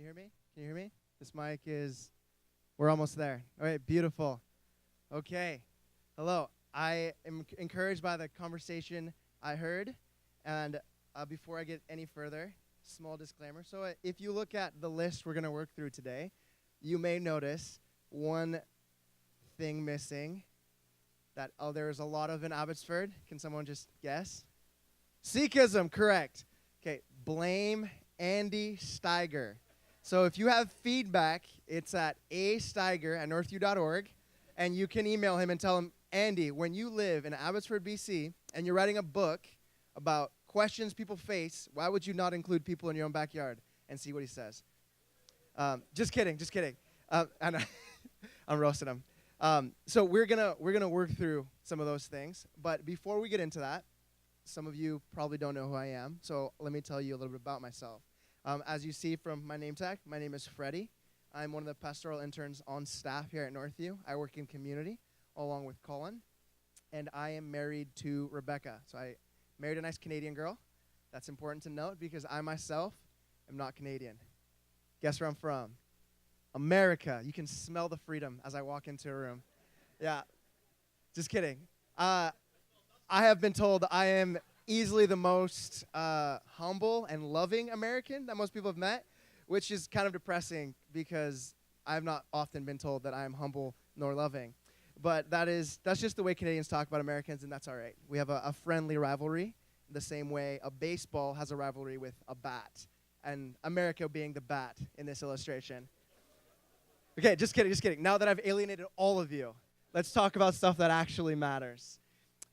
you hear me? Can you hear me? This mic is, we're almost there. All right, beautiful. Okay, hello. I am encouraged by the conversation I heard. And before I get any further, small disclaimer. So if you look at the list we're going to work through today, you may notice one thing missing that, there's a lot of in Abbotsford. Can someone just guess? Sikhism, correct. Okay, blame Andy Steiger. So if you have feedback, it's at asteiger@northview.org, and you can email him and tell him, Andy, when you live in Abbotsford, BC, and you're writing a book about questions people face, why would you not include people in your own backyard? And see what he says. Just kidding. And I'm roasting him. So we're gonna work through some of those things. But before we get into that, some of you probably don't know who I am. So let me tell you a little bit about myself. As you see from my name tag, my name is Freddie. I'm one of the pastoral interns on staff here at Northview. I work in community along with Colin, and I am married to Rebecca. So I married a nice Canadian girl. That's important to note because I myself am not Canadian. Guess where I'm from? America. You can smell the freedom as I walk into a room. Yeah, just kidding. I have been told I am easily the most humble and loving American that most people have met, which is kind of depressing because I've not often been told that I am humble nor loving. But that's just the way Canadians talk about Americans, and that's all right. We have a friendly rivalry, the same way a baseball has a rivalry with a bat, and America being the bat in this illustration. Okay, just kidding. Now that I've alienated all of you, let's talk about stuff that actually matters.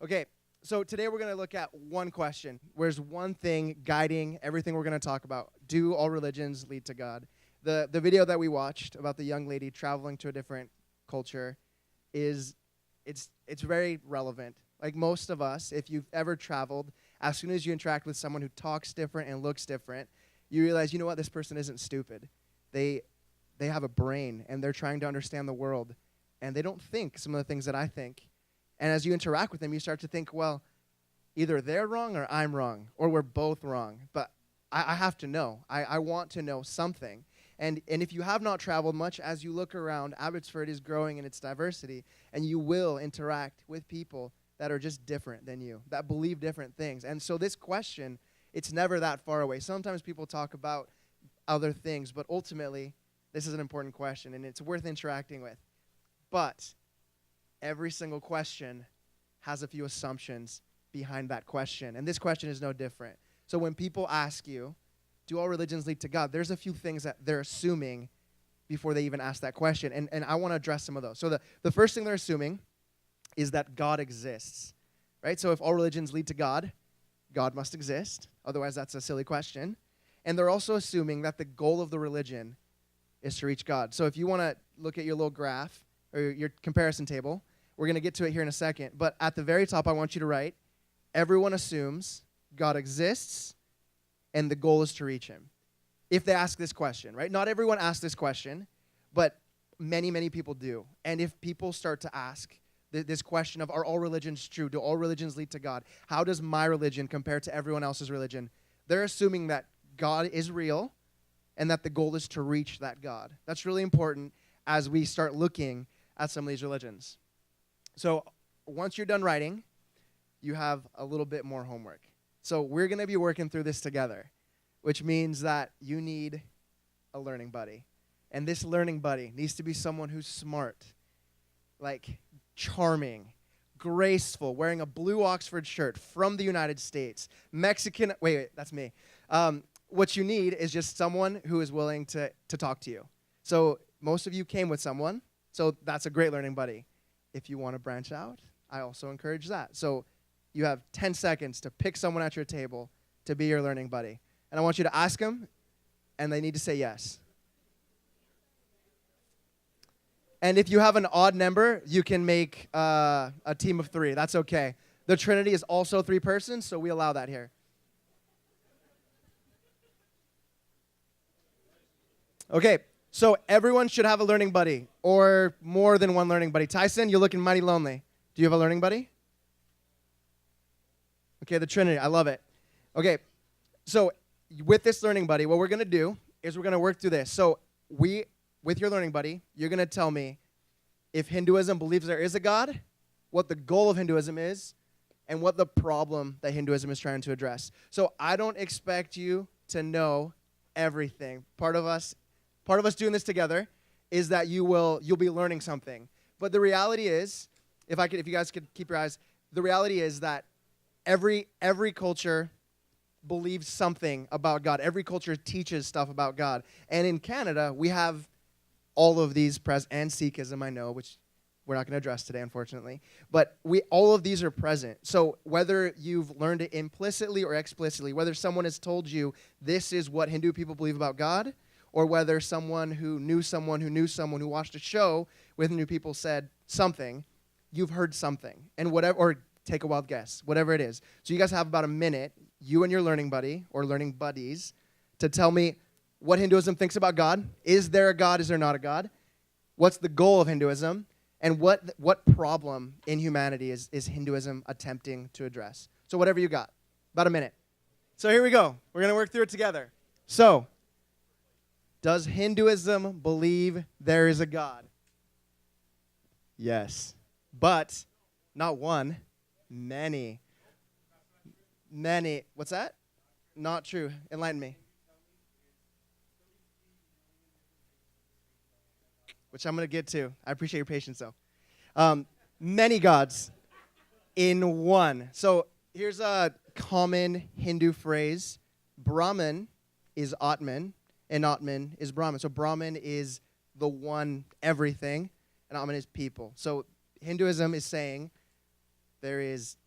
Okay, so today we're going to look at one question. There's one thing guiding everything we're going to talk about. Do all religions lead to God? The video that we watched about the young lady traveling to a different culture it's very relevant. Like most of us, if you've ever traveled, as soon as you interact with someone who talks different and looks different, you realize, you know what, this person isn't stupid. They have a brain, and they're trying to understand the world, and they don't think some of the things that I think. And as you interact with them, you start to think, well, either they're wrong or I'm wrong, or we're both wrong. But I have to know. I want to know something. And if you have not traveled much, as you look around, Abbotsford is growing in its diversity, and you will interact with people that are just different than you, that believe different things. And so this question, it's never that far away. Sometimes people talk about other things, but ultimately, this is an important question, and it's worth interacting with. But every single question has a few assumptions behind that question, and this question is no different. So when people ask you, do all religions lead to God, there's a few things that they're assuming before they even ask that question, and I want to address some of those. So the first thing they're assuming is that God exists, right? So if all religions lead to God, God must exist. Otherwise, that's a silly question. And they're also assuming that the goal of the religion is to reach God. So if you want to look at your little graph or your comparison table, we're going to get to it here in a second. But at the very top, I want you to write, everyone assumes God exists and the goal is to reach him. If they ask this question, right? Not everyone asks this question, but many, many people do. And if people start to ask this question of, are all religions true? Do all religions lead to God? How does my religion compare to everyone else's religion? They're assuming that God is real and that the goal is to reach that God. That's really important as we start looking at some of these religions. So once you're done writing, you have a little bit more homework. So we're going to be working through this together, which means that you need a learning buddy. And this learning buddy needs to be someone who's smart, like charming, graceful, wearing a blue Oxford shirt from the United States, Mexican. Wait, that's me. What you need is just someone who is willing to talk to you. So most of you came with someone, so that's a great learning buddy. If you want to branch out, I also encourage that. So you have 10 seconds to pick someone at your table to be your learning buddy. And I want you to ask them, and they need to say yes. And if you have an odd number, you can make a team of 3. That's okay. The Trinity is also 3 persons, so we allow that here. Okay, so everyone should have a learning buddy, or more than one learning buddy. Tyson, you're looking mighty lonely. Do you have a learning buddy? Okay, the Trinity, I love it. Okay, so with this learning buddy, what we're going to do is we're going to work through this. So with your learning buddy, you're going to tell me if Hinduism believes there is a God, what the goal of Hinduism is, and what the problem that Hinduism is trying to address. So I don't expect you to know everything. Part of us doing this together is that you'll be learning something. But the reality is, if you guys could keep your eyes, the reality is that every culture believes something about God. Every culture teaches stuff about God. And in Canada, we have all of these and Sikhism, I know, which we're not going to address today, unfortunately. But all of these are present. So whether you've learned it implicitly or explicitly, whether someone has told you this is what Hindu people believe about God, or whether someone who knew someone who watched a show with Hindu people said something, you've heard something. And or take a wild guess, whatever it is. So you guys have about a minute, you and your learning buddy or learning buddies, to tell me what Hinduism thinks about God. Is there a God? Is there not a God? What's the goal of Hinduism? And what problem in humanity is Hinduism attempting to address? So whatever you got. About a minute. So here we go. We're going to work through it together. So, does Hinduism believe there is a God? Yes. But not one, many. Many. What's that? Not true. Enlighten me. Which I'm going to get to. I appreciate your patience, though. Many gods in one. So here's a common Hindu phrase. Brahman is Atman, and Atman is Brahman. So Brahman is the one everything, and Atman is people. So Hinduism is saying there is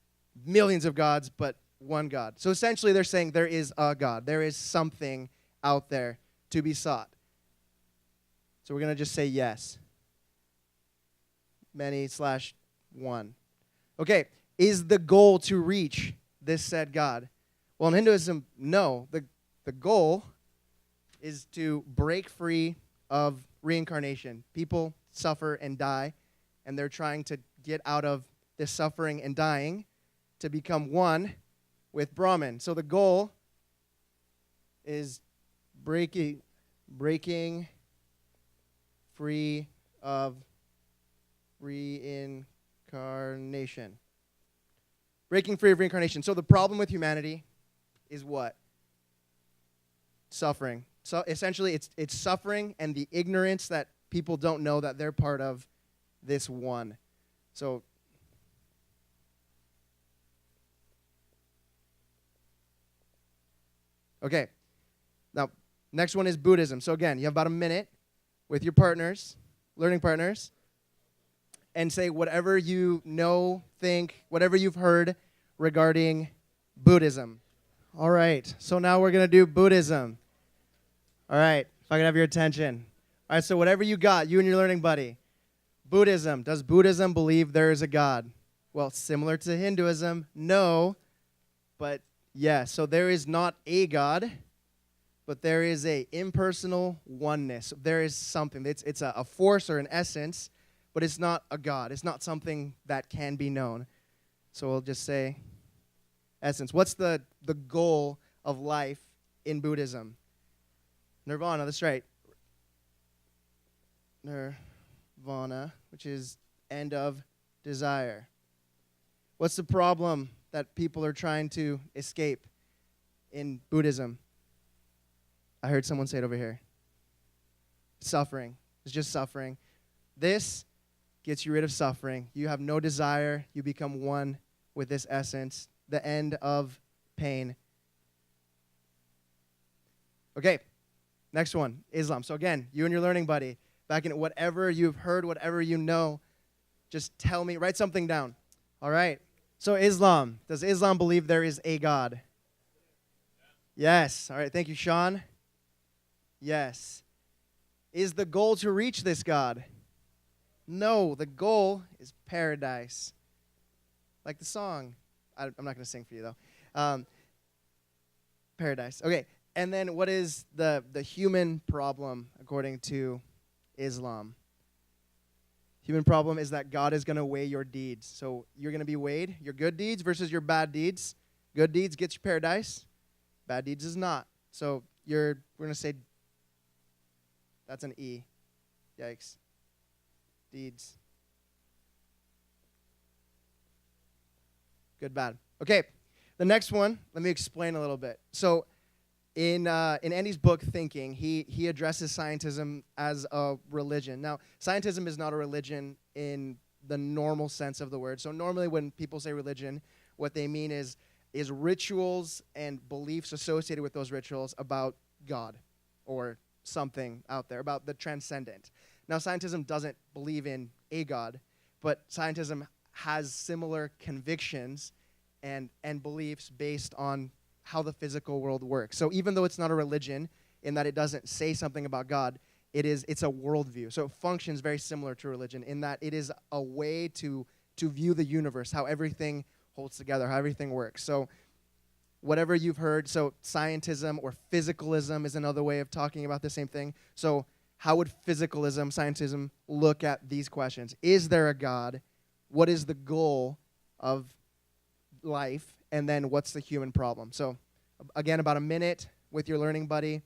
millions of gods, but one God. So essentially they're saying there is a God. There is something out there to be sought. So we're going to just say yes. Many/one. Okay, is the goal to reach this said God? Well, in Hinduism, no. The goal is to break free of reincarnation. People suffer and die, and they're trying to get out of this suffering and dying to become one with Brahman. So the goal is breaking free of reincarnation. Breaking free of reincarnation. So the problem with humanity is what? Suffering. So essentially it's suffering and the ignorance that people don't know that they're part of this one. So okay. Now, next one is Buddhism. So again, you have about a minute with your partners, learning partners, and say whatever you know, think, whatever you've heard regarding Buddhism. All right, so now we're going to do Buddhism. All right, if I can have your attention. All right, so whatever you got, you and your learning buddy. Buddhism. Does Buddhism believe there is a God? Well, similar to Hinduism, no, but yes. So there is not a God, but there is a impersonal oneness. There is something. It's a force or an essence, but it's not a God. It's not something that can be known. So we'll just say essence. What's the goal of life in Buddhism? Nirvana, that's right. Nirvana, which is end of desire. What's the problem that people are trying to escape in Buddhism? I heard someone say it over here. Suffering. It's just suffering. This gets you rid of suffering. You have no desire. You become one with this essence. The end of pain. Okay, next one, Islam. So again, you and your learning buddy, back in whatever you've heard, whatever you know, just tell me, write something down. All right, so Islam. Does Islam believe there is a God? Yes. All right, thank you, Sean. Yes. Is the goal to reach this God? No, the goal is paradise. Like the song. I'm not going to sing for you, though. Paradise. Okay, and then what is the human problem according to Islam? Human problem is that God is going to weigh your deeds. So you're going to be weighed, your good deeds versus your bad deeds. Good deeds gets you paradise. Bad deeds is not. So we're going to say That's an E. Yikes. Deeds. Good, bad. Okay, the next one, let me explain a little bit. So in Andy's book, Thinking, he addresses scientism as a religion. Now, scientism is not a religion in the normal sense of the word. So normally when people say religion, what they mean is rituals and beliefs associated with those rituals about God or something out there, about the transcendent. Now, scientism doesn't believe in a God, but scientism has similar convictions and beliefs based on how the physical world works. So even though it's not a religion in that it doesn't say something about God, it's a worldview. So it functions very similar to religion in that it is a way to view the universe, how everything holds together, how everything works. So whatever you've heard, so scientism or physicalism is another way of talking about the same thing. So how would physicalism, scientism look at these questions? Is there a God? What is the goal of life? And then what's the human problem? So again, about a minute with your learning buddy. If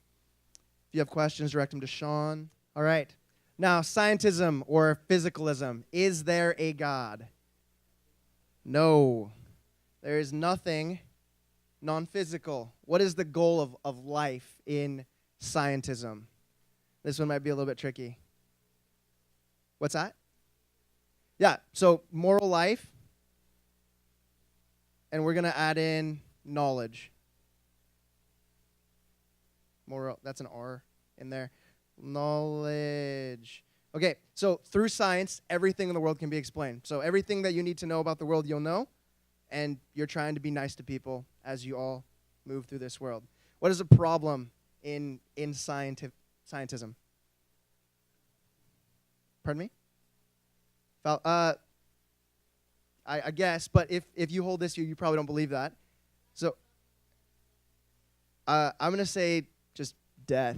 you have questions, direct them to Sean. All right. Now, scientism or physicalism. Is there a God? No. There is nothing non-physical. What is the goal of life in scientism? This one might be a little bit tricky. What's that? Yeah, so moral life. And we're going to add in knowledge. Moral, that's an R in there. Knowledge. Okay, so through science, everything in the world can be explained. So everything that you need to know about the world, you'll know. And you're trying to be nice to people as you all move through this world. What is the problem in scientism? Pardon me? I guess, but if you hold this, you probably don't believe that. So I'm going to say just death.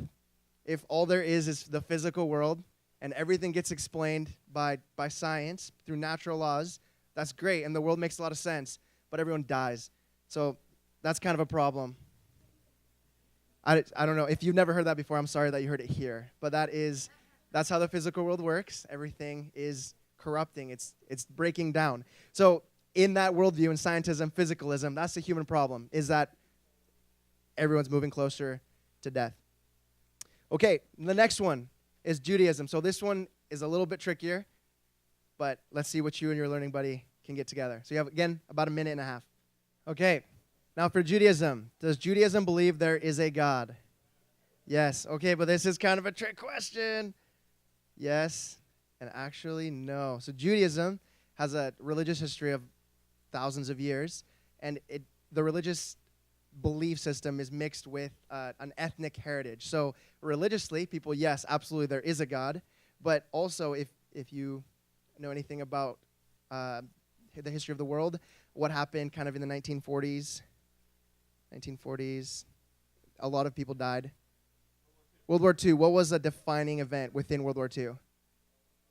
If all there is the physical world and everything gets explained by science through natural laws, that's great, and the world makes a lot of sense, but everyone dies. So that's kind of a problem. I don't know. If you've never heard that before, I'm sorry that you heard it here. But that's how the physical world works. Everything is corrupting. It's breaking down. So in that worldview, in scientism, physicalism, that's the human problem, is that everyone's moving closer to death. Okay, the next one is Judaism. So this one is a little bit trickier, but let's see what you and your learning buddy can get together. So you have, again, about a minute and a half. Okay, now for Judaism. Does Judaism believe there is a God? Yes. Okay, but this is kind of a trick question. Yes, and actually no. So Judaism has a religious history of thousands of years, and the religious belief system is mixed with an ethnic heritage. So religiously, people, yes, absolutely, there is a God, but also if you know anything about the history of the world, what happened kind of in the 1940s, a lot of people died. World War II, what was a defining event within World War II?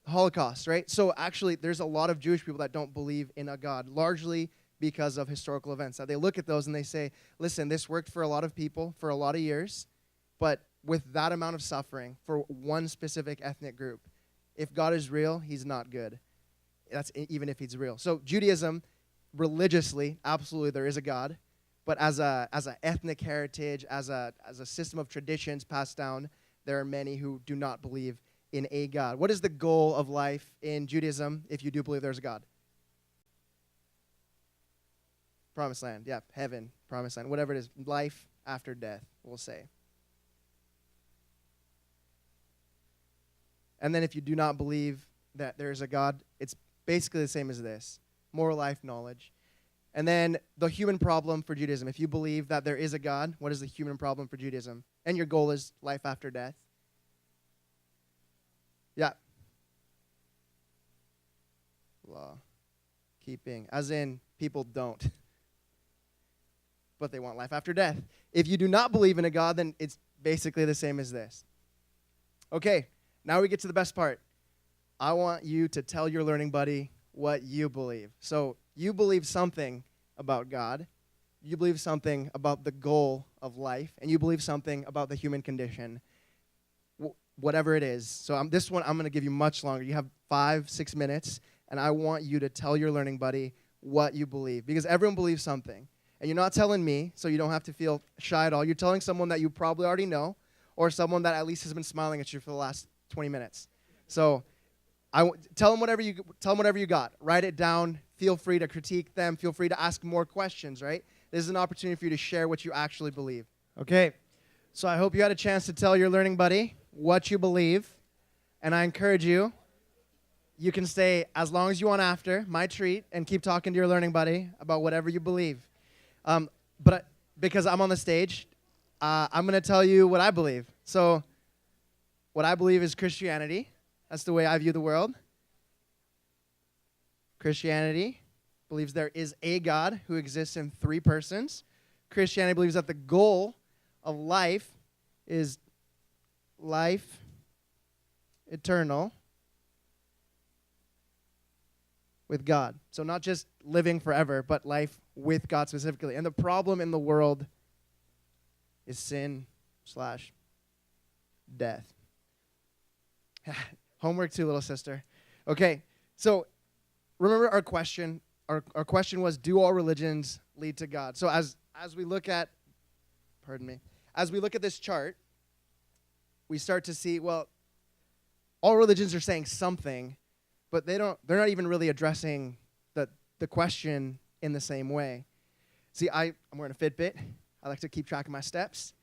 The Holocaust, right? So actually, there's a lot of Jewish people that don't believe in a God, largely because of historical events. Now, they look at those and they say, listen, this worked for a lot of people for a lot of years, but with that amount of suffering for one specific ethnic group, if God is real, he's not good. That's even if he's real. So Judaism, religiously, absolutely there is a God, but as an ethnic heritage, as a system of traditions passed down, there are many who do not believe in a God. What is the goal of life in Judaism if you do believe there's a God? Promised land, yeah, heaven, promised land, whatever it is, life after death, we'll say. And then if you do not believe that there is a God, it's basically the same as this, moral life, knowledge. And then the human problem for Judaism. If you believe that there is a God, what is the human problem for Judaism? And your goal is life after death. Yeah. Law. Keeping. As in, people don't. But they want life after death. If you do not believe in a God, then it's basically the same as this. Okay, now we get to the best part. I want you to tell your learning buddy what you believe. So you believe something about God, you believe something about the goal of life, and you believe something about the human condition. whatever it is. So this one, I'm going to give you much longer. You have 5-6 minutes, and I want you to tell your learning buddy what you believe, because everyone believes something. And you're not telling me, so you don't have to feel shy at all. You're telling someone that you probably already know, or someone that at least has been smiling at you for the last 20 minutes. So tell them whatever you got. Write it down. Feel free to critique them. Feel free to ask more questions, right? This is an opportunity for you to share what you actually believe. Okay, so I hope you had a chance to tell your learning buddy what you believe. And I encourage you, you can stay as long as you want after, my treat, and keep talking to your learning buddy about whatever you believe. But because I'm on the stage, I'm going to tell you what I believe. So what I believe is Christianity. That's the way I view the world. Christianity believes there is a God who exists in 3 persons. Christianity believes that the goal of life is life eternal with God. So not just living forever, but life with God specifically. And the problem in the world is sin/death. Homework too, little sister. Okay, so remember our question. Our question was, do all religions lead to God? So as we look at, as we look at this chart, we start to see, well, all religions are saying something, but they're not even really addressing the question in the same way. See, I'm wearing a Fitbit. I like to keep track of my steps.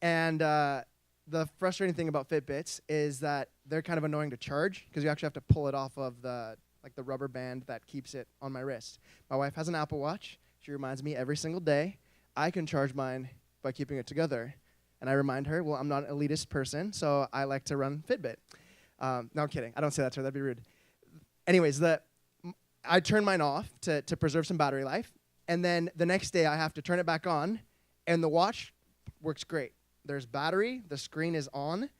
And the frustrating thing about Fitbits is that they're kind of annoying to charge because you actually have to pull it off of the rubber band that keeps it on my wrist. My wife has an Apple Watch. She reminds me every single day. I can charge mine by keeping it together. And I remind her, well, I'm not an elitist person, so I like to run Fitbit. No, I'm kidding. I don't say that to her. That'd be rude. Anyways, I turn mine off to preserve some battery life. And then the next day I have to turn it back on, and the watch works great. There's battery. The screen is on.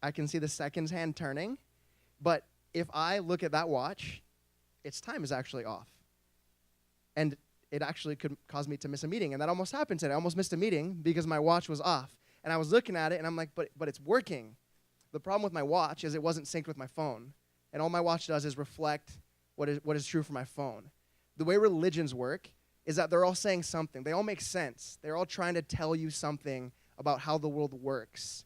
I can see the seconds hand turning. But if I look at that watch, its time is actually off. And it actually could cause me to miss a meeting. And that almost happened today. I almost missed a meeting because my watch was off. And I was looking at it, and I'm like, but it's working. The problem with my watch is it wasn't synced with my phone. And all my watch does is reflect what is true for my phone. The way religions work is that they're all saying something. They all make sense. They're all trying to tell you something about how the world works.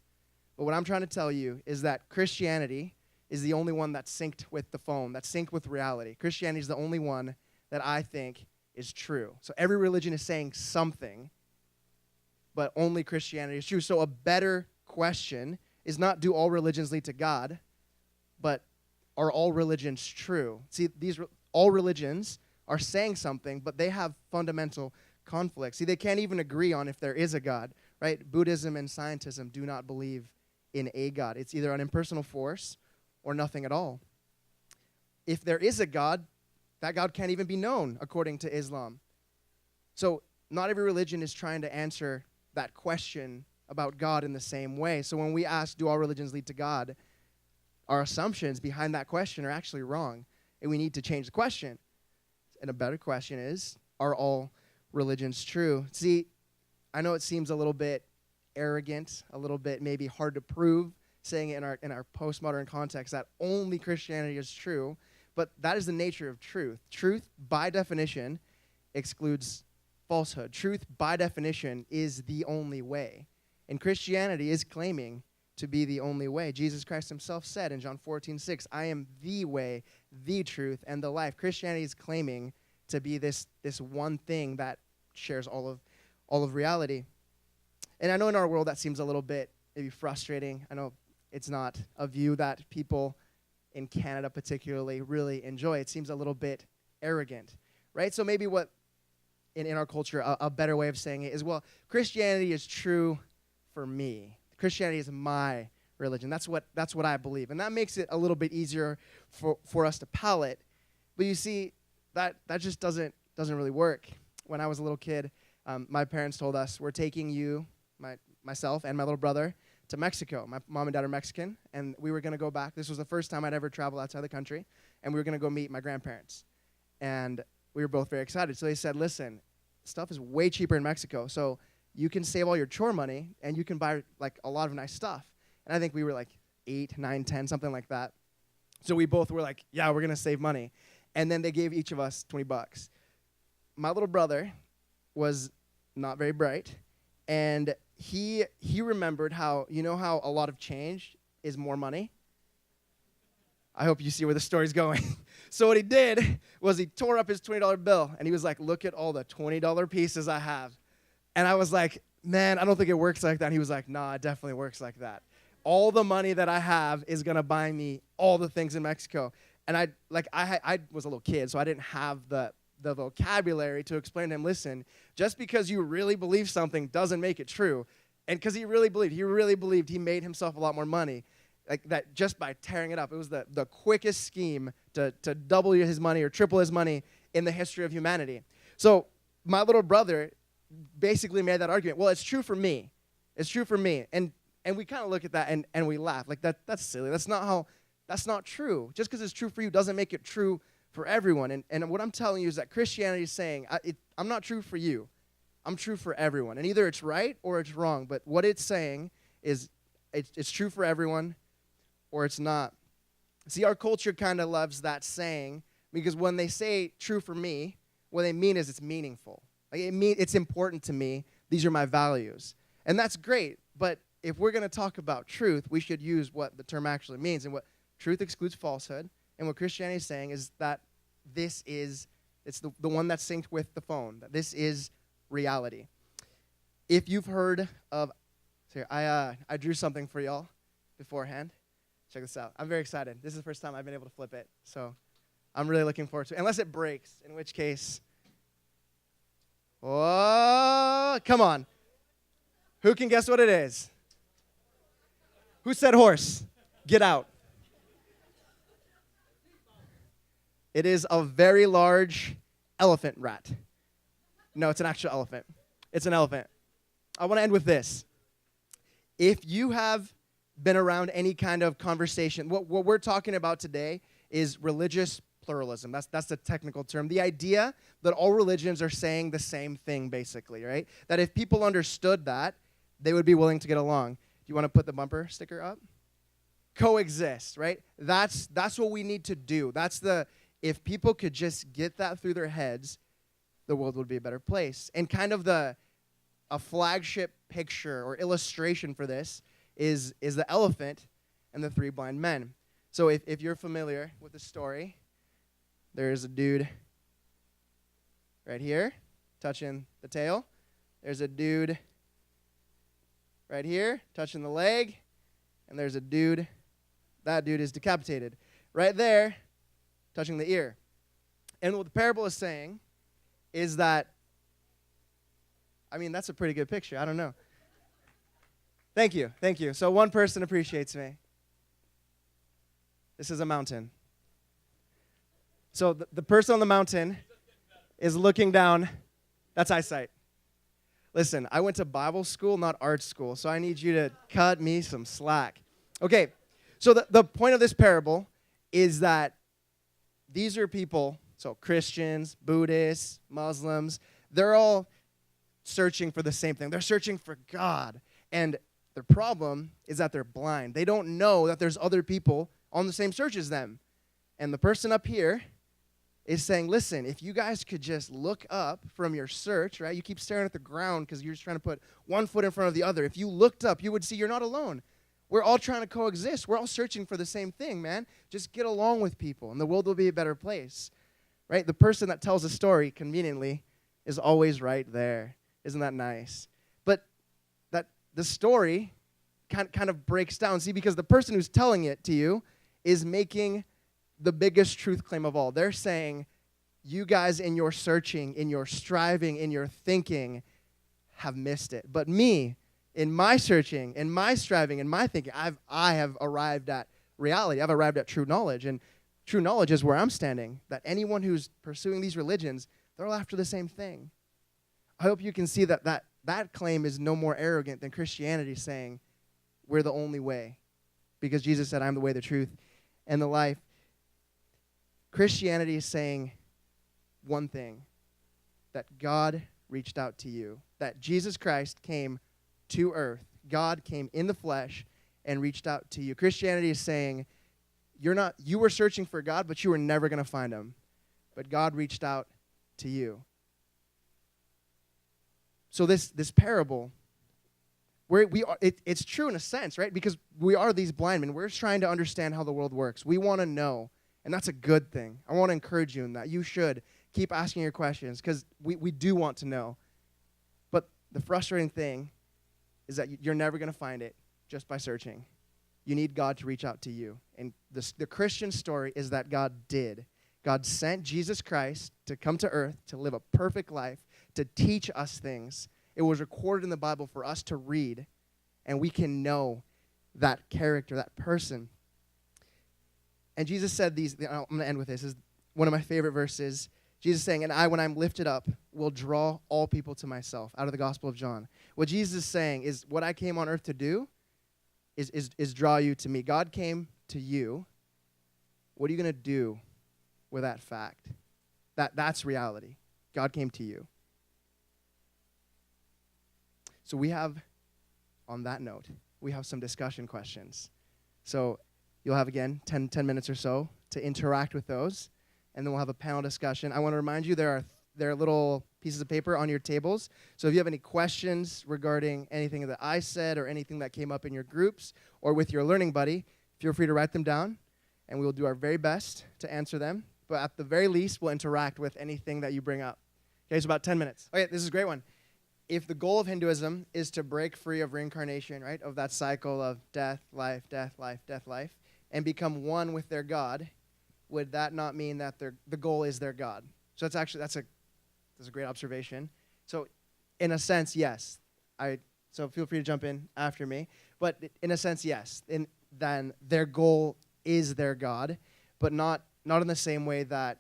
But what I'm trying to tell you is that Christianity is the only one that's synced with the phone, that's synced with reality. Christianity is the only one that I think is true. So every religion is saying something, but only Christianity is true. So a better question is not, do all religions lead to God, but are all religions true? See, all religions are saying something, but they have fundamental conflicts. See, they can't even agree on if there is a God, right? Buddhism and scientism do not believe in a God. It's either an impersonal force or nothing at all. If there is a God, that God can't even be known, according to Islam. So not every religion is trying to answer that question about God in the same way. So when we ask, do all religions lead to God, our assumptions behind that question are actually wrong, and we need to change the question. And a better question is, are all religions true? See, I know it seems a little bit arrogant, a little bit maybe hard to prove, saying it in our postmodern context that only Christianity is true, but that is the nature of truth. Truth, by definition, excludes falsehood. Truth, by definition, is the only way. And Christianity is claiming to be the only way. Jesus Christ himself said in John 14:6, I am the way, the truth, and the life. Christianity is claiming to be this one thing that shares all of reality. And I know in our world that seems a little bit maybe frustrating. I know it's not a view that people in Canada particularly really enjoy. It seems a little bit arrogant, right? So maybe what in our culture, a better way of saying it is, well, Christianity is true for me. Christianity is my religion. That's what I believe. And that makes it a little bit easier for us to palate. But you see, that just doesn't really work. When I was a little kid, my parents told us, we're taking you, myself and my little brother, to Mexico. My mom and dad are Mexican, and we were going to go back. This was the first time I'd ever traveled outside the country, and we were going to go meet my grandparents. And we were both very excited. So they said, listen, stuff is way cheaper in Mexico, so you can save all your chore money, and you can buy like a lot of nice stuff. And I think we were like 8, 9, 10, something like that. So we both were like, yeah, we're going to save money. And then they gave each of us $20. My little brother was not very bright, and he remembered how, you know how a lot of change is more money? I hope you see where the story's going. So what he did was he tore up his $20 bill, and he was like, look at all the $20 pieces I have. And I was like, man, I don't think it works like that. And he was like, nah, it definitely works like that. All the money that I have is going to buy me all the things in Mexico. And I was a little kid, so I didn't have the vocabulary to explain to him, listen, just because you really believe something doesn't make it true. And because he really believed he made himself a lot more money. Like that just by tearing it up. It was the quickest scheme to double his money or triple his money in the history of humanity. So my little brother basically made that argument. Well, it's true for me. It's true for me. And we kind of look at that and we laugh. Like that's silly. That's not true. Just because it's true for you doesn't make it true for everyone. And what I'm telling you is that Christianity is saying, I'm not true for you. I'm true for everyone. And either it's right or it's wrong. But what it's saying is it's true for everyone or it's not. See, our culture kind of loves that saying because when they say true for me, what they mean is it's meaningful. Like it's important to me. These are my values. And that's great. But if we're going to talk about truth, we should use what the term actually means. And what truth excludes falsehood. And what Christianity is saying is that it's the one that's synced with the phone. That this is reality. If you've heard of, I drew something for y'all beforehand. Check this out. I'm very excited. This is the first time I've been able to flip it. So I'm really looking forward to it. Unless it breaks, in which case, oh, come on. Who can guess what it is? Who said horse? Get out. It is a very large elephant rat. No, it's an actual elephant. It's an elephant. I want to end with this. If you have been around any kind of conversation, what we're talking about today is religious pluralism. That's the technical term. The idea that all religions are saying the same thing, basically, right? That if people understood that, they would be willing to get along. Do you want to put the bumper sticker up? Coexist, right? That's what we need to do. If people could just get that through their heads, the world would be a better place. And kind of a flagship picture or illustration for this is the elephant and the 3 blind men. So if you're familiar with the story, there's a dude right here touching the tail. There's a dude right here touching the leg. And there's a dude, that dude is decapitated. Right there, touching the ear. And what the parable is saying is that, that's a pretty good picture. I don't know. Thank you. So one person appreciates me. This is a mountain. So the person on the mountain is looking down. That's eyesight. Listen, I went to Bible school, not art school, so I need you to cut me some slack. Okay, so the point of this parable is that these are people, so Christians, Buddhists, Muslims, they're all searching for the same thing. They're searching for God. And their problem is that they're blind. They don't know that there's other people on the same search as them. And the person up here is saying, listen, if you guys could just look up from your search, right? You keep staring at the ground because you're just trying to put one foot in front of the other. If you looked up, you would see you're not alone. We're all trying to coexist. We're all searching for the same thing, man. Just get along with people, and the world will be a better place, right? The person that tells a story conveniently is always right there. Isn't that nice? But that the story kind of breaks down. See, because the person who's telling it to you is making the biggest truth claim of all. They're saying, you guys in your searching, in your striving, in your thinking have missed it. But me, in my searching, in my striving, in my thinking, I have arrived at reality. I've arrived at true knowledge. And true knowledge is where I'm standing, that anyone who's pursuing these religions, they're all after the same thing. I hope you can see that claim is no more arrogant than Christianity saying, we're the only way. Because Jesus said, I'm the way, the truth, and the life. Christianity is saying one thing, that God reached out to you, that Jesus Christ came to earth. God came in the flesh and reached out to you. Christianity is saying, you were searching for God, but you were never going to find him. But God reached out to you. So this parable, it's true in a sense, right? Because we are these blind men. We're just trying to understand how the world works. We want to know, and that's a good thing. I want to encourage you in that. You should keep asking your questions because we do want to know. But the frustrating thing is that you're never going to find it just by searching. You need God to reach out to you. And the Christian story is that God did. God sent Jesus Christ to come to earth, to live a perfect life, to teach us things. It was recorded in the Bible for us to read, and we can know that character, that person. And Jesus said these, I'm going to end with this, is one of my favorite verses. Jesus saying, and I, when I'm lifted up, will draw all people to myself, out of the Gospel of John. What Jesus is saying is what I came on earth to do is draw you to me. God came to you. What are you going to do with that fact? That's reality. God came to you. So we have, on that note, we have some discussion questions. So you'll have, again, 10 minutes or so to interact with those, and then we'll have a panel discussion. I want to remind you there are little pieces of paper on your tables. So if you have any questions regarding anything that I said or anything that came up in your groups or with your learning buddy, feel free to write them down, and we will do our very best to answer them. But at the very least, we'll interact with anything that you bring up. Okay, so about 10 minutes. Okay, this is a great one. If the goal of Hinduism is to break free of reincarnation, right, of that cycle of death, life, death, life, death, life, and become one with their God, would that not mean that the goal is their God? So that's a great observation. So in a sense, yes. So feel free to jump in after me. But in a sense, yes. Then their goal is their God, but not in the same way that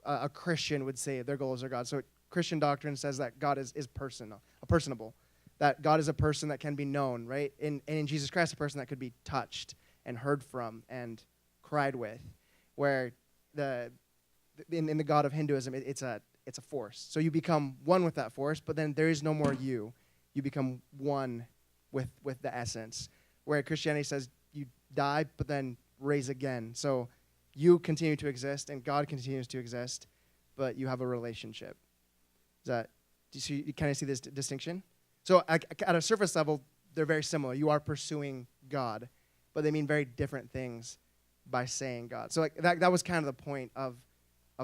a Christian would say their goal is their God. So Christian doctrine says that God is personable, that God is a person that can be known, right? And in Jesus Christ, a person that could be touched and heard from and cried with, where in the God of Hinduism, it's a force. So you become one with that force, but then there is no more you. You become one with the essence, where Christianity says you die, but then raise again. So you continue to exist, and God continues to exist, but you have a relationship. Do you kind of see this distinction? So at a surface level, they're very similar. You are pursuing God, but they mean very different things by saying God. So that was kind of the point of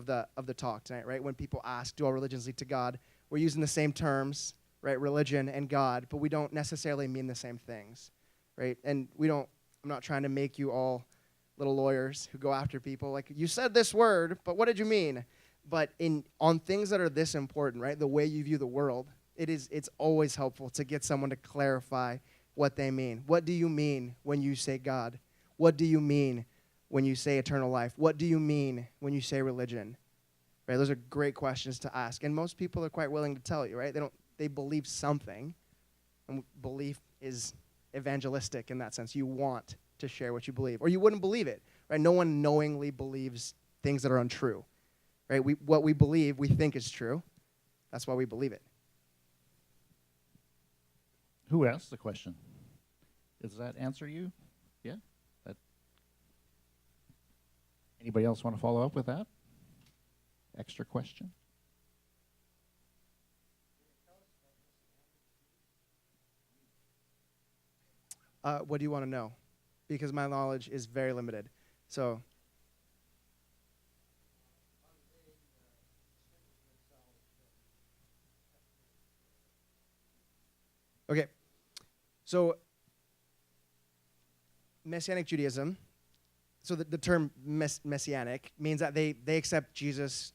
the talk tonight, right? When people ask, do all religions lead to God? We're using the same terms, right? Religion and God, but we don't necessarily mean the same things, right? And I'm not trying to make you all little lawyers who go after people. Like, you said this word, but what did you mean? But on things that are this important, right, the way you view the world, it's always helpful to get someone to clarify what they mean. What do you mean when you say God? What do you mean when you say eternal life? What do you mean when you say religion? Right? Those are great questions to ask, and most people are quite willing to tell you, right? They believe something, and belief is evangelistic in that sense. You want to share what you believe, or you wouldn't believe it, right? No one knowingly believes things that are untrue. Right? What we believe, we think is true. That's why we believe it. Who asked the question? Does that answer you? Yeah? Anybody else want to follow up with that? Extra question? What do you want to know? Because my knowledge is very limited. So... Okay, so Messianic Judaism, so the term Messianic means that they accept Jesus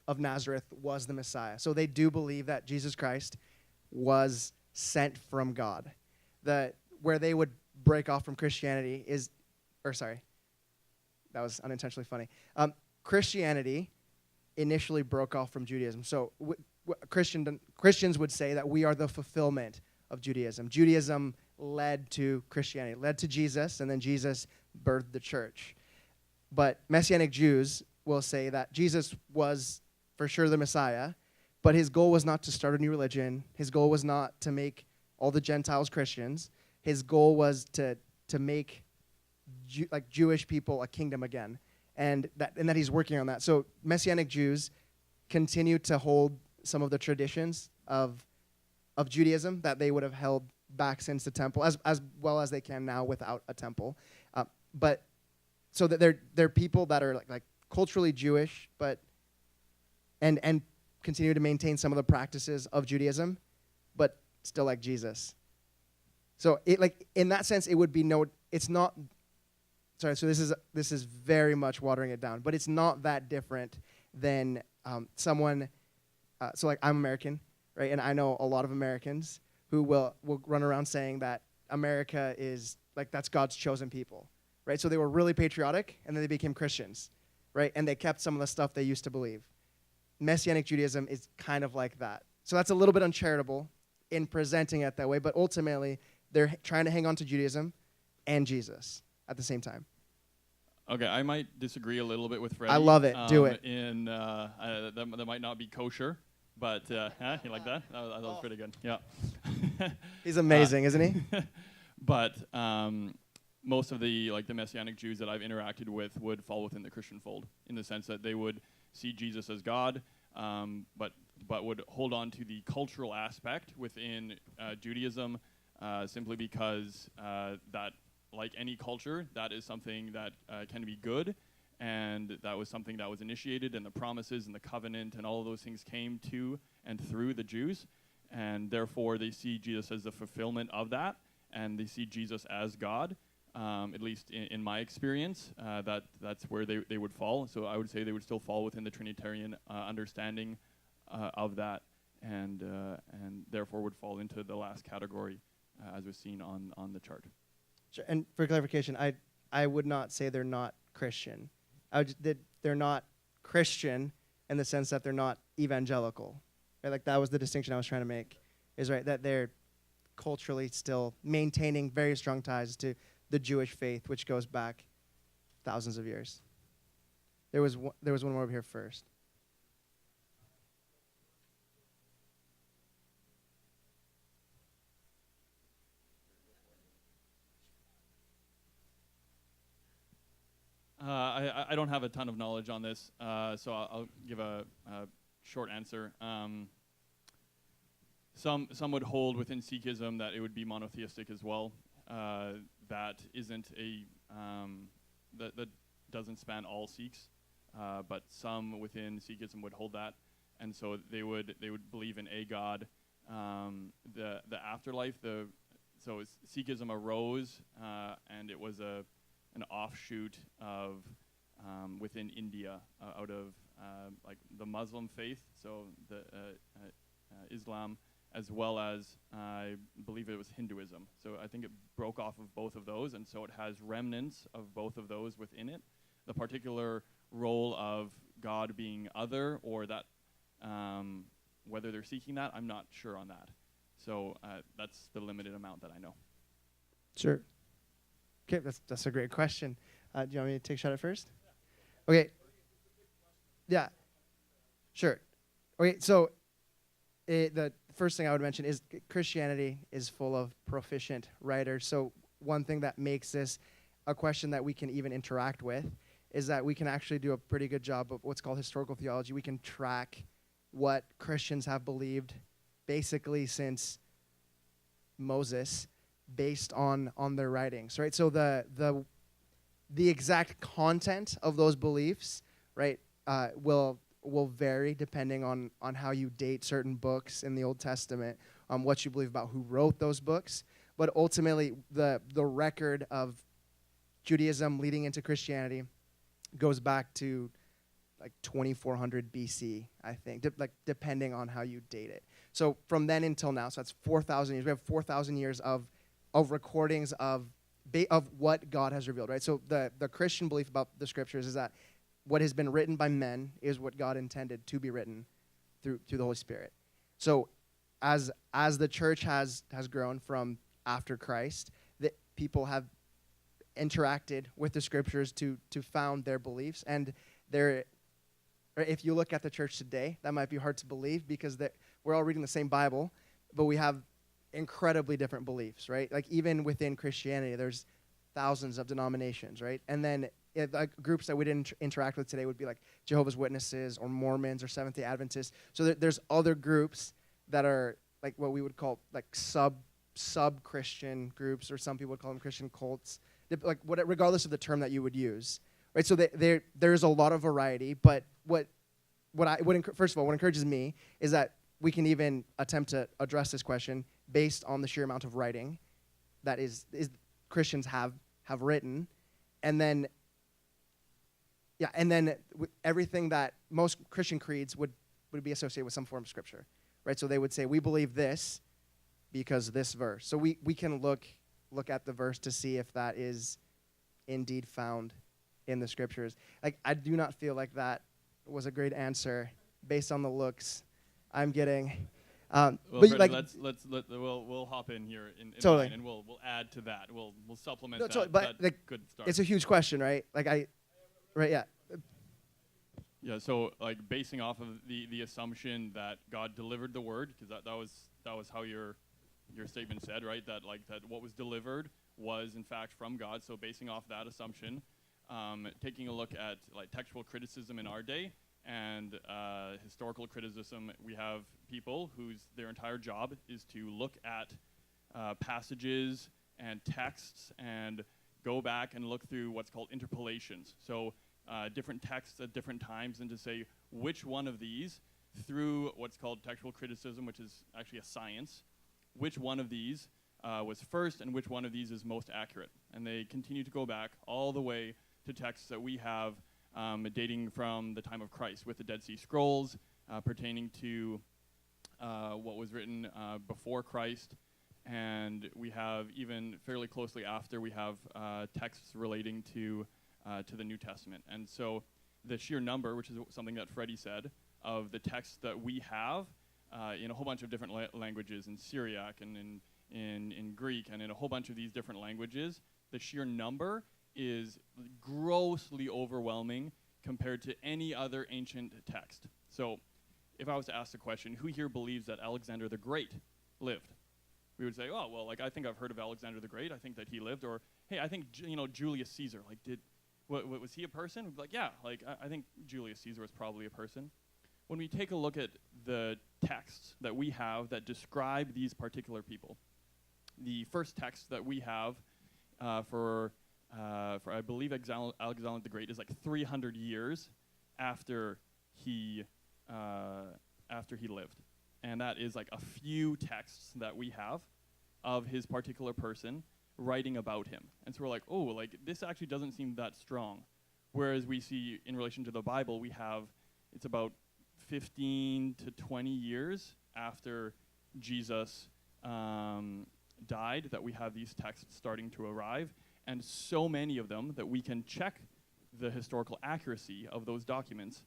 of Nazareth was the Messiah. So they do believe that Jesus Christ was sent from God. Where they would break off from Christianity that was unintentionally funny. Christianity initially broke off from Judaism. So Christians would say that we are the fulfillment of Judaism. Judaism led to Christianity, led to Jesus, and then Jesus birthed the church. But Messianic Jews will say that Jesus was for sure the Messiah, but his goal was not to start a new religion. His goal was not to make all the Gentiles Christians. His goal was to to make Jewish people a kingdom again, and that he's working on that. So Messianic Jews continue to hold some of the traditions of Judaism that they would have held back since the temple, as well as they can now without a temple. But so that they're people that are like culturally Jewish, but and continue to maintain some of the practices of Judaism, but still like Jesus. So it in that sense, it would be it's not. Sorry, so this is very much watering it down, but it's not that different than someone. So like I'm American, right, and I know a lot of Americans who will run around saying that America is that's God's chosen people, right? So they were really patriotic, and then they became Christians, right? And they kept some of the stuff they used to believe. Messianic Judaism is kind of like that. So that's a little bit uncharitable in presenting it that way, but ultimately they're trying to hang on to Judaism and Jesus at the same time. Okay, I might disagree a little bit with Freddie. I love it. Do it. That might not be kosher, but you like that? That was pretty good. Yeah. He's amazing, isn't he? But most of the Messianic Jews that I've interacted with would fall within the Christian fold in the sense that they would see Jesus as God, but would hold on to the cultural aspect within Judaism simply because that, like any culture, that is something that can be good, and that was something that was initiated, and the promises and the covenant and all of those things came to and through the Jews, and therefore they see Jesus as the fulfillment of that, and they see Jesus as God. At least in my experience, that's where they would fall. So I would say they would still fall within the Trinitarian understanding of that, and therefore would fall into the last category as was seen on the chart. Sure. And for clarification, I would not say they're not Christian. They're not Christian in the sense that they're not evangelical. Right? Like that was the distinction I was trying to make. Is right that they're culturally still maintaining very strong ties to the Jewish faith, which goes back thousands of years. There was one more over here first. I don't have a ton of knowledge on this, so I'll give a short answer. Some would hold within Sikhism that it would be monotheistic as well. That isn't that doesn't span all Sikhs, but some within Sikhism would hold that, and so they would believe in a God. The afterlife. So Sikhism arose, and it was an offshoot of within India out of the Muslim faith, so the Islam, as well as I believe it was Hinduism. So I think it broke off of both of those, and so it has remnants of both of those within it. The particular role of God being other, or that whether they're seeking that, I'm not sure on that. So that's the limited amount that I know. Sure. Okay, that's a great question. Do you want me to take a shot at first? Okay. Yeah. Sure. Okay, so the first thing I would mention is Christianity is full of proficient writers. So one thing that makes this a question that we can even interact with is that we can actually do a pretty good job of what's called historical theology. We can track what Christians have believed basically since Moses, based on their writings, right? So the exact content of those beliefs, right, will vary depending on how you date certain books in the Old Testament, what you believe about who wrote those books. But ultimately, the record of Judaism leading into Christianity goes back to like 2400 BC, I think, depending on how you date it. So from then until now, so that's 4,000 years. We have 4,000 years of recordings of what God has revealed, right? So the Christian belief about the scriptures is that what has been written by men is what God intended to be written through the Holy Spirit. So as the church has grown from after Christ, that people have interacted with the scriptures to found their beliefs. And if you look at the church today, that might be hard to believe because we're all reading the same Bible, but we have incredibly different beliefs, right? Like even within Christianity, there's thousands of denominations, right? And then like groups that we didn't interact with today would be like Jehovah's Witnesses or Mormons or Seventh-day Adventists. So there's other groups that are like what we would call like sub-Christian groups, or some people would call them Christian cults, like regardless of the term that you would use, right? So there's a lot of variety, but first of all, what encourages me is that we can even attempt to address this question based on the sheer amount of writing that is Christians have written, and then everything that most Christian creeds would be associated with some form of scripture, right? So they would say, we believe this because this verse. So we can look at the verse to see if that is indeed found in the scriptures. Like, I do not feel like that was a great answer based on the looks I'm getting. Well, but Freddie, like, we'll hop in here in totally, mine, and we'll add to that. We'll supplement no, that. totally, but that good start. It's a huge question, right? Yeah. Yeah, so like basing off of the assumption that God delivered the word, because that was how your statement said, right? That what was delivered was in fact from God. So basing off that assumption, taking a look at like textual criticism in our day and historical criticism, we have people their entire job is to look at passages and texts and go back and look through what's called interpolations. So different texts at different times, and to say which one of these, through what's called textual criticism, which is actually a science, which one of these was first and which one of these is most accurate. And they continue to go back all the way to texts that we have dating from the time of Christ, with the Dead Sea Scrolls pertaining to what was written before Christ. And we have, even fairly closely after, we have texts relating to the New Testament. And so the sheer number, which is something that Freddie said, of the texts that we have in a whole bunch of different languages, in Syriac and in Greek and in a whole bunch of these different languages, the sheer number is grossly overwhelming compared to any other ancient text. So if I was to ask the question, who here believes that Alexander the Great lived? We would say, oh, well, like, I think I've heard of Alexander the Great. I think that he lived. Or, hey, I think, Julius Caesar, like, was he a person? We'd be like, yeah, like, I think Julius Caesar was probably a person. When we take a look at the texts that we have that describe these particular people, the first text that we have for I believe Alexander the Great is like 300 years after he lived. And that is like a few texts that we have of his particular person writing about him. And so we're like, oh, like, this actually doesn't seem that strong. Whereas we see in relation to the Bible, it's about 15 to 20 years after Jesus died that we have these texts starting to arrive, and so many of them that we can check the historical accuracy of those documents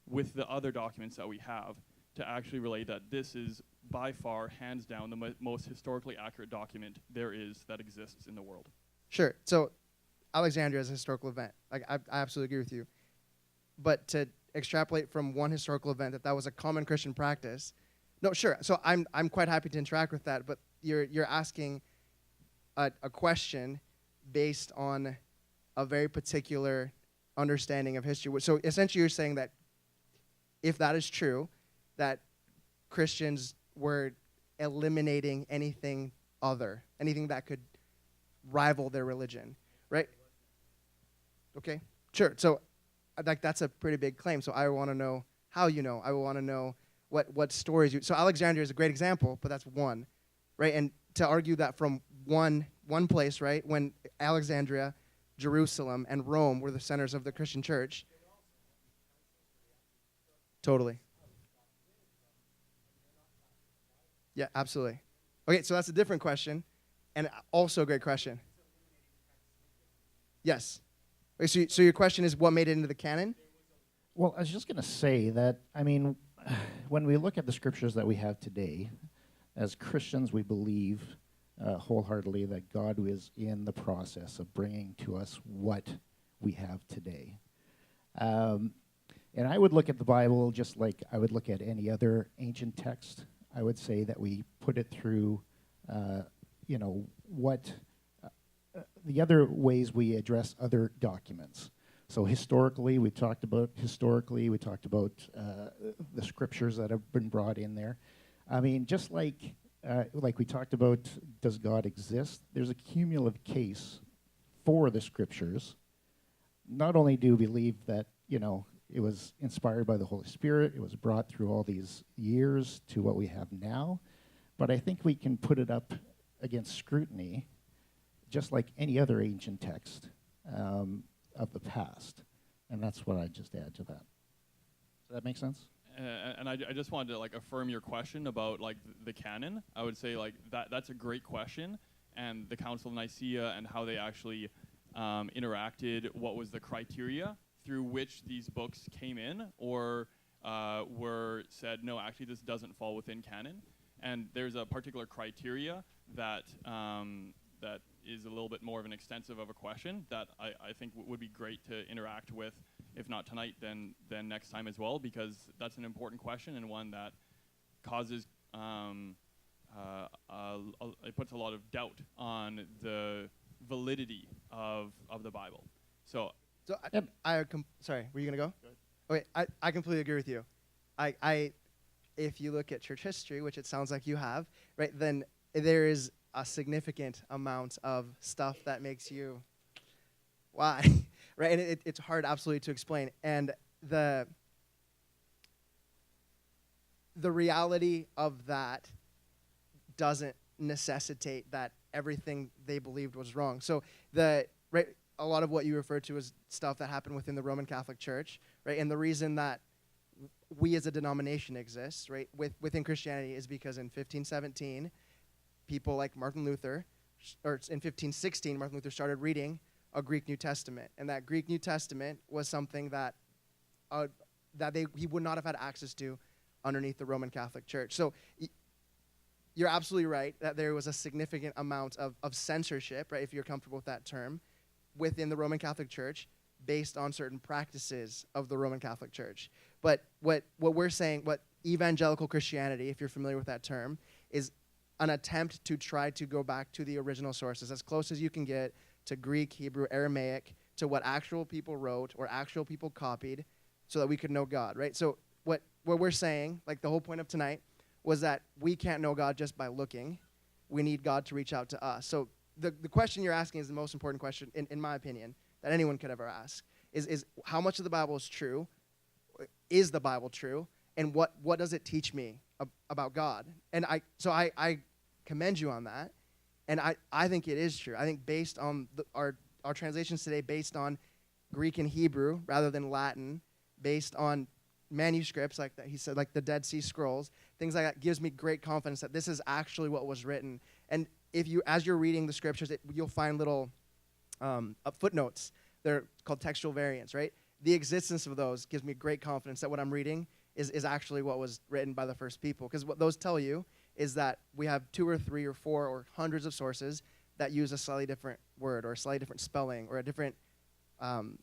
with the other documents that we have to actually relate that this is by far, hands down, the most historically accurate document there is that exists in the world. Sure. So Alexandria is a historical event. Like, I absolutely agree with you. But to extrapolate from one historical event that was a common Christian practice, no, sure. So I'm quite happy to interact with that, but you're asking a question based on a very particular understanding of history. So essentially you're saying that if that is true, that Christians were eliminating anything that could rival their religion, right? Okay, sure. So like, that's a pretty big claim. So I want to know how you know. I want to know what stories you. So Alexandria is a great example, but that's one, right? And to argue that from one place, right, when Alexandria, Jerusalem, and Rome were the centers of the Christian church. Totally. Yeah, absolutely. Okay, so that's a different question, and also a great question. Yes. Okay, so your question is what made it into the canon? Well, I was just going to say that, I mean, when we look at the scriptures that we have today, as Christians, we believe wholeheartedly that God is in the process of bringing to us what we have today. And I would look at the Bible just like I would look at any other ancient text. I would say that we put it through, what the other ways we address other documents. So historically, we talked about the scriptures that have been brought in there. I mean, just like we talked about, does God exist? There's a cumulative case for the scriptures. Not only do we believe that, it was inspired by the Holy Spirit, it was brought through all these years to what we have now, but I think we can put it up against scrutiny, just like any other ancient text of the past. And that's what I'd just add to that. Does that make sense? And I just wanted to affirm your question about the canon. I would say that's a great question, and the Council of Nicaea and how they actually interacted. What was the criteria through which these books came in, or were said, no, actually this doesn't fall within canon? And there's a particular criteria that that is a little bit more of an extensive of a question that I think would be great to interact with, if not tonight, then next time as well, because that's an important question and one that causes, it puts a lot of doubt on the validity of the Bible. So sorry, were you going to go? Okay, I completely agree with you. If you look at church history, which it sounds like you have, right, then there is a significant amount of stuff that makes you, why? Right, and it's hard absolutely to explain. And the reality of that doesn't necessitate that everything they believed was wrong. So a lot of what you referred to is stuff that happened within the Roman Catholic Church, right? And the reason that we as a denomination exists, right, within Christianity is because in 1517, people like Martin Luther, or in 1516, Martin Luther started reading a Greek New Testament, and that Greek New Testament was something that he would not have had access to underneath the Roman Catholic Church. So you're absolutely right that there was a significant amount of censorship, right, if you're comfortable with that term, within the Roman Catholic Church based on certain practices of the Roman Catholic Church. But what we're saying, what evangelical Christianity, if you're familiar with that term, is an attempt to try to go back to the original sources as close as you can get to Greek, Hebrew, Aramaic, to what actual people wrote or actual people copied so that we could know God, right? So what we're saying, the whole point of tonight, was that we can't know God just by looking. We need God to reach out to us. So the question you're asking is the most important question, in my opinion, that anyone could ever ask, is how much of the Bible is true? Is the Bible true? And what does it teach me about God? And I commend you on that. And I think it is true. I think based on our translations today, based on Greek and Hebrew rather than Latin, based on manuscripts, like that he said, like the Dead Sea Scrolls, things like that, gives me great confidence that this is actually what was written. And as you're reading the scriptures, you'll find little footnotes. They're called textual variants, right? The existence of those gives me great confidence that what I'm reading is actually what was written by the first people. Because what those tell you is that we have 2 or 3 or 4 or hundreds of sources that use a slightly different word or a slightly different spelling or a different, or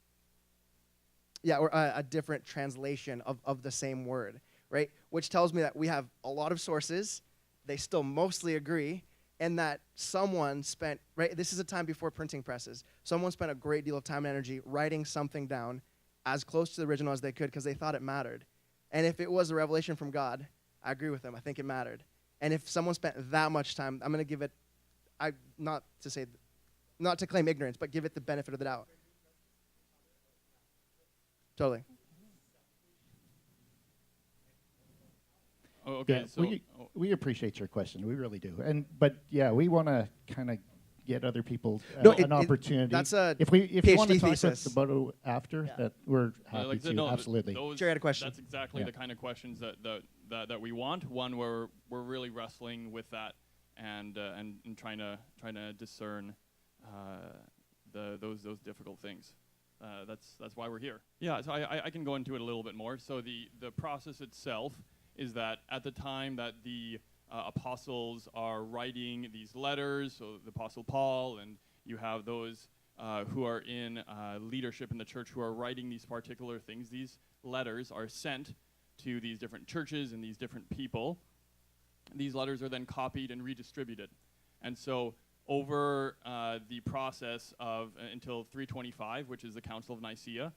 a different translation of the same word, right? Which tells me that we have a lot of sources, they still mostly agree, and that someone spent, right, this is a time before printing presses, someone spent a great deal of time and energy writing something down as close to the original as they could because they thought it mattered. And if it was a revelation from God, I agree with them, I think it mattered. And if someone spent that much time, I'm going to give it, not to claim ignorance, but give it the benefit of the doubt. Totally. Oh, okay. Yeah, So we appreciate your question. We really do. But we want to kind of get other people an opportunity. That's a if you want to talk thesis. about it after, that we're happy to. Absolutely. Sure, I had a question. That's exactly the kind of questions that we want. One where we're really wrestling with that and trying to discern those difficult things. That's why we're here. Yeah, so I can go into it a little bit more. So the process itself is that at the time that the apostles are writing these letters, so the Apostle Paul, and you have those who are in leadership in the church who are writing these particular things, these letters are sent to these different churches and these different people. These letters are then copied and redistributed. And so over the process of until 325, which is the Council of Nicaea,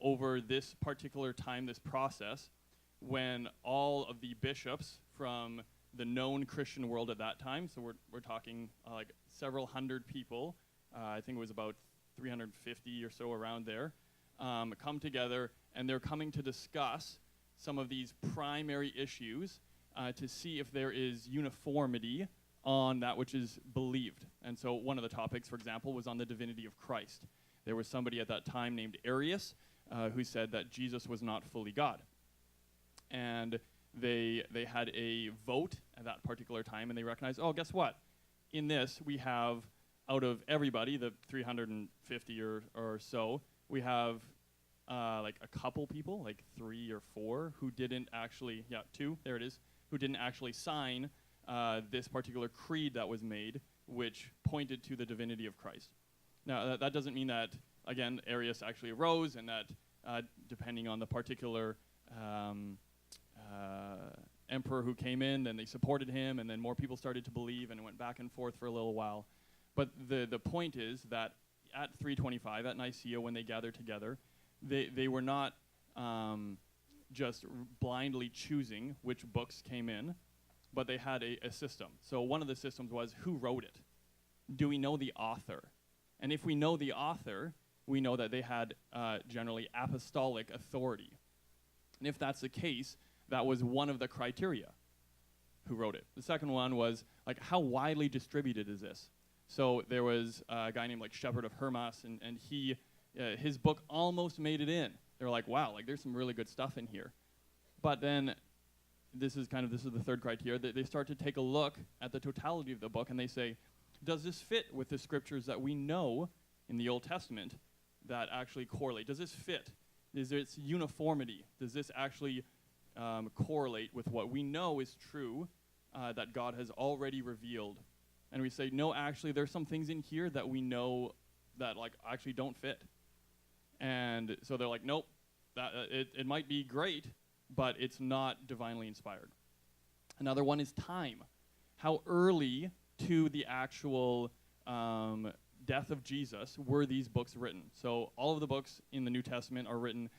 over this particular time, this process, when all of the bishops from the known Christian world at that time, so we're talking like several hundred people, I think it was about 350 or so around there, come together, and they're coming to discuss some of these primary issues to see if there is uniformity on that which is believed. And so one of the topics, for example, was on the divinity of Christ. There was somebody at that time named Arius who said that Jesus was not fully God. And they had a vote at that particular time, and they recognized, oh, guess what? In this, we have, out of everybody, the 350 or so, we have like a couple people, like 3 or 4, who didn't actually, 2, there it is, who didn't actually sign this particular creed that was made, which pointed to the divinity of Christ. Now, that doesn't mean that, again, Arius actually arose, and that depending on the particular emperor who came in, then they supported him, and then more people started to believe, and it went back and forth for a little while. But the point is that at 325, at Nicaea, when they gathered together, they were not just blindly choosing which books came in, but they had a system. So one of the systems was, who wrote it? Do we know the author? And if we know the author, we know that they had generally apostolic authority. And if that's the case, that was one of the criteria. Who wrote it? The second one was, like, how widely distributed is this? So there was a guy named like Shepherd of Hermas, and he, his book almost made it in. They were like, wow, like there's some really good stuff in here. But then this is the third criteria. They start to take a look at the totality of the book, and they say, does this fit with the scriptures that we know in the Old Testament that actually correlate? Does this fit? Is there uniformity? Does this actually correlate with what we know is true that God has already revealed? And we say, no, actually, there's some things in here that we know that like actually don't fit. And so they're like, nope, it might be great, but it's not divinely inspired. Another one is time. How early to the actual death of Jesus were these books written? So all of the books in the New Testament are written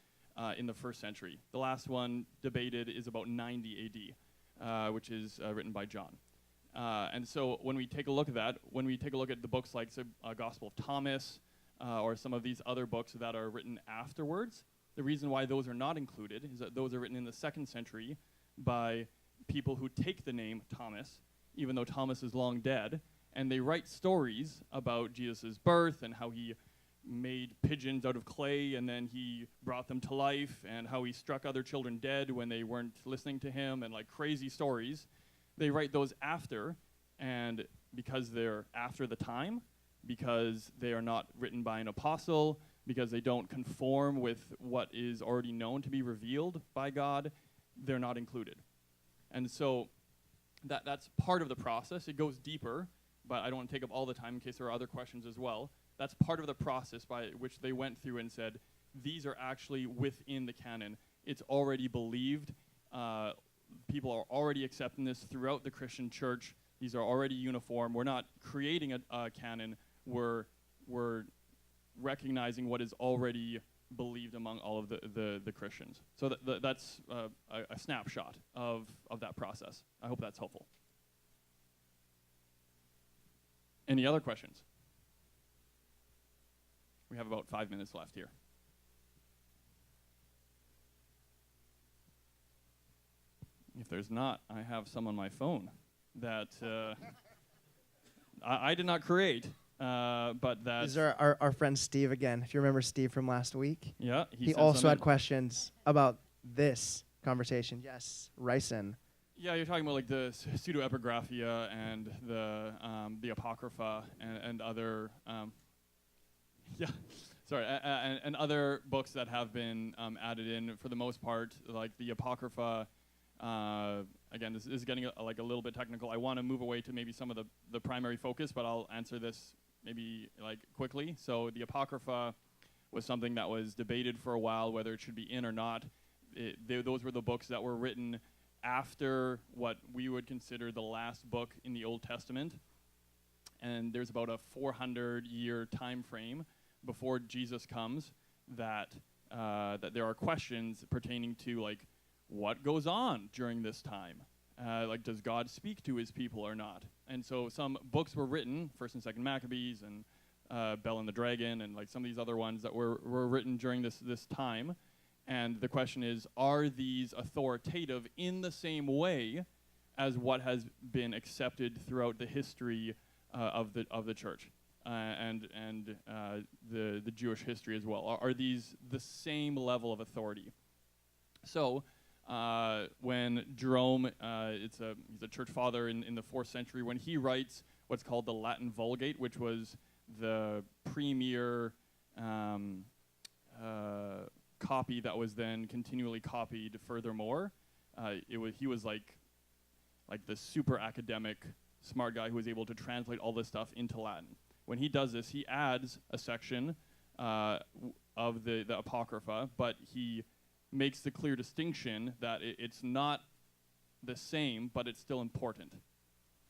in the 1st century. The last one debated is about 90 AD, which is written by John. And so when we take a look at that, when we take a look at the books like Gospel of Thomas or some of these other books that are written afterwards, the reason why those are not included is that those are written in the 2nd century by people who take the name Thomas, even though Thomas is long dead, and they write stories about Jesus' birth and how he made pigeons out of clay and then he brought them to life, and how he struck other children dead when they weren't listening to him, and like crazy stories. They write those after, and because they're after the time, because they are not written by an apostle, because they don't conform with what is already known to be revealed by God, they're not included. And so that's part of the process. It goes deeper, but I don't want to take up all the time in case there are other questions as well. That's part of the process by which they went through and said, these are actually within the canon. It's already believed. People are already accepting this throughout the Christian church. These are already uniform. We're not creating a canon. We're recognizing what is already believed among all of the Christians. So that's a snapshot of that process. I hope that's helpful. Any other questions? We have about 5 minutes left here. If there's not, I have some on my phone that I did not create, but that... These are our friend Steve again. If you remember Steve from last week. Yeah. He also had questions about this conversation. Yes, Ryson. Yeah, you're talking about like the pseudoepigraphia and the Apocrypha and other... and other books that have been added in for the most part, like the Apocrypha. Again, this is getting a little bit technical. I want to move away to maybe some of the primary focus, but I'll answer this maybe like quickly. So the Apocrypha was something that was debated for a while whether it should be in or not. Those were the books that were written after what we would consider the last book in the Old Testament. and there's about a 400-year time frame before Jesus comes that there are questions pertaining to, like, what goes on during this time? Like, does God speak to his people or not? And so some books were written, 1st and 2nd Maccabees and Bell and the Dragon, and like some of these other ones that were written during this time. And the question is, are these authoritative in the same way as what has been accepted throughout the history of the church and the Jewish history as well? Are these the same level of authority? So when Jerome, he's a church father in the 4th century, when he writes what's called the Latin Vulgate, which was the premier copy that was then continually copied furthermore. He was like the super academic smart guy who was able to translate all this stuff into Latin. When he does this, he adds a section of the Apocrypha, but he makes the clear distinction that it's not the same, but it's still important.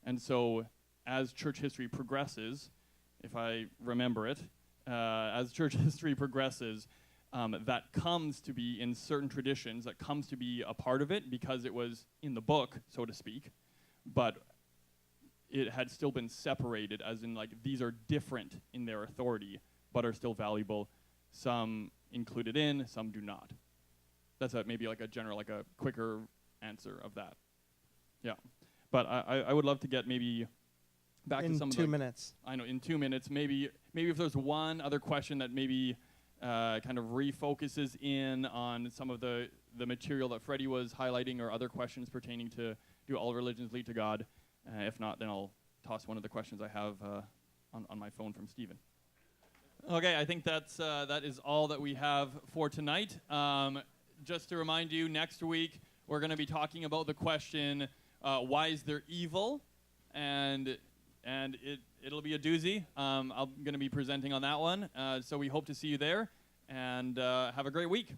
And so as church history progresses, if I remember it, as church history progresses, that comes to be in certain traditions, that comes to be a part of it because it was in the book, so to speak, but it had still been separated, as in, like, these are different in their authority, but are still valuable. Some included in, some do not. That's maybe like a general, like a quicker answer of that. Yeah. But I would love to get maybe back to some of the... In 2 minutes. I know, in 2 minutes. Maybe if there's one other question that maybe kind of refocuses in on some of the material that Freddie was highlighting, or other questions pertaining to do all religions lead to God. If not, then I'll toss one of the questions I have on my phone from Stephen. Okay, I think that is all that we have for tonight. Just to remind you, next week we're going to be talking about the question, why is there evil? And it'll be a doozy. I'm going to be presenting on that one. So we hope to see you there, and have a great week.